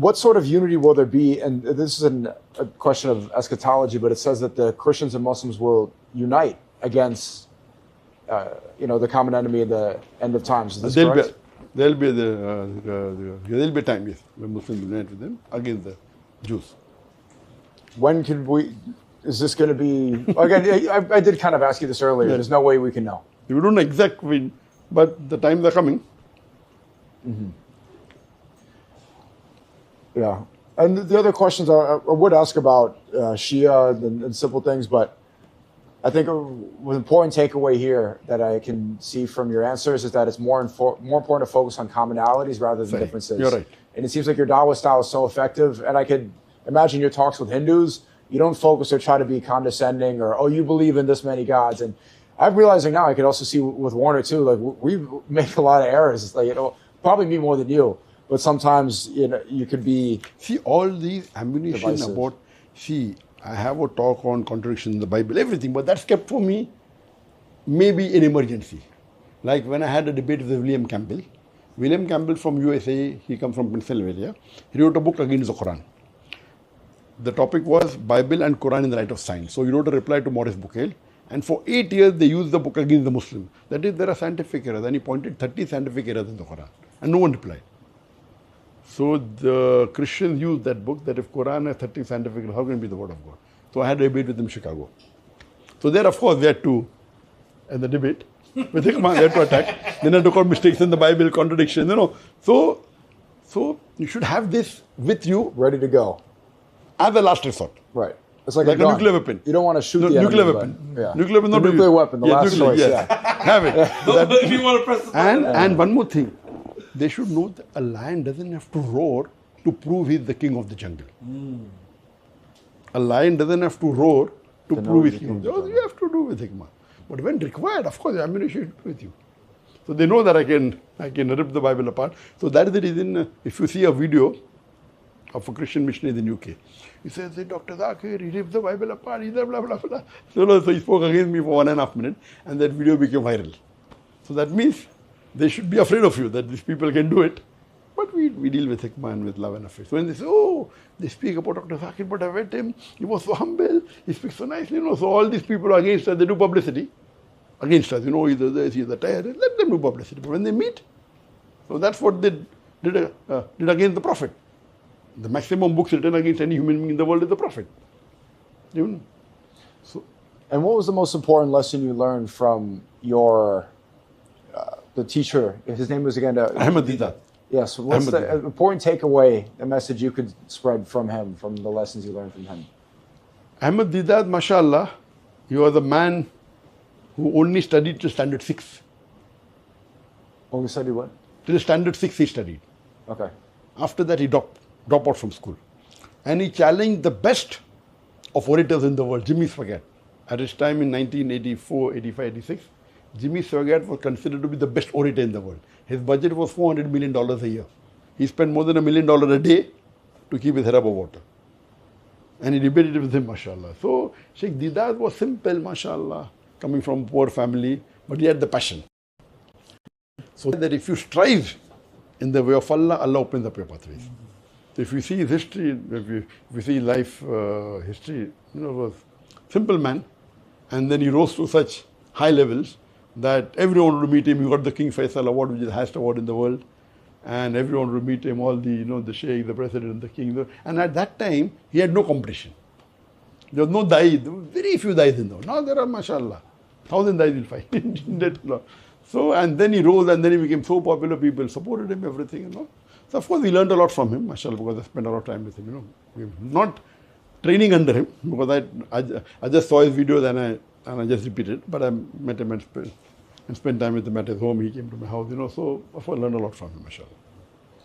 what sort of unity will there be? And this is a question of eschatology, but it says that the Christians and Muslims will unite against, the common enemy at the end of times. Is this correct? There'll be a time, yes, when Muslims unite with them against the Jews. When can we? Is this going to be? Again, I did kind of ask you this earlier. Yeah. There's no way we can know. We don't know exactly, but the times are coming. Mm-hmm. Yeah. And the other questions I would ask about Shia and simple things, but I think an important takeaway here that I can see from your answers is that it's more important to focus on commonalities rather than differences. You're right. And it seems like your Dawah style is so effective. And I could imagine your talks with Hindus, you don't focus or try to be condescending or, oh, you believe in this many gods. And I'm realizing now, I could also see with Warner too, like we make a lot of errors. It's like, probably me more than you. But sometimes, you could be... See, all these ammunition divisive. About... See, I have a talk on contradiction in the Bible, everything, but that's kept for me maybe in emergency. Like when I had a debate with William Campbell. William Campbell from USA, he comes from Pennsylvania. He wrote a book against the Quran. The topic was Bible and Quran in the light of science. So he wrote a reply to Maurice Bucaille. And for 8 years, they used the book against the Muslim. That is, there are scientific errors. And he pointed 30 scientific errors in the Quran. And no one replied. So the Christians used that book, that if Quran has 30 scientific errors, how can it be the word of God? So I had a debate with them in Chicago. So there, of course, they had to, in the debate, with hikmah, they had to attack. Then I took out mistakes in the Bible, contradictions, So you should have this with you. Ready to go. As a last resort. Right. It's like a nuclear weapon. You don't want to shoot the nuclear enemy, weapon. Yeah. Nuclear weapon, not nuclear weapon, the last choice. Yes. Yeah. Have it. If you want to press the button. And one more thing. They should know that a lion doesn't have to roar to prove he's the king of the jungle. A lion doesn't have to roar to prove he's king of the jungle. You have to do with hikmah. But when required, of course, the ammunition is with you. So they know that I can rip the Bible apart. So that is the reason, if you see a video of a Christian missionary in the UK, he says, Dr. Zakir, he ripped the Bible apart, blah, blah, blah, blah. So he spoke against me for 1.5 minutes, and that video became viral. So that means they should be afraid of you, that these people can do it. But we deal with hikmah and with love and affection. So when they say, oh, they speak about Dr. Zakir, but I met him, he was so humble, he speaks so nicely, So all these people are against us, they do publicity against us. He's a this, he's a terrorist, let them do publicity. But when they meet, so that's what they did against the Prophet. The maximum books written against any human being in the world is the Prophet. And what was the most important lesson you learned from your the teacher? His name was again Ahmad Didat. Yes. What's the important takeaway, the message you could spread from him, from the lessons you learned from him? Ahmad Didat, mashallah, he was a man who only studied to standard 6. Only studied what? Till standard 6 he studied. Okay. After that he dropped out from school. And he challenged the best of orators in the world, Jimmy Swaggart. At his time in 1984, 85, 86, Jimmy Swaggart was considered to be the best orator in the world. His budget was $400 million a year. He spent more than $1 million a day to keep his head above water. And he debated with him, mashallah. So Sheikh Didat was simple, mashallah, coming from a poor family, but he had the passion. So that if you strive in the way of Allah, Allah opens up your pathways. So if you see his history, if you see life history, was a simple man, and then he rose to such high levels that everyone wanted to meet him. He got the King Faisal Award, which is the highest award in the world, and everyone would meet him, all the, the Sheikh, the President, the King. And at that time, he had no competition. There was no dai, very few dais in the world. Now there are, mashallah, 1,000 dais will fight. So, and then he rose, and then he became so popular, people supported him, everything, So of course we learned a lot from him, mashallah, because I spent a lot of time with him, We're not training under him, because I just saw his videos and I just repeated, but I met him and spent time with him at his home. He came to my house, So of course I learned a lot from him, mashallah.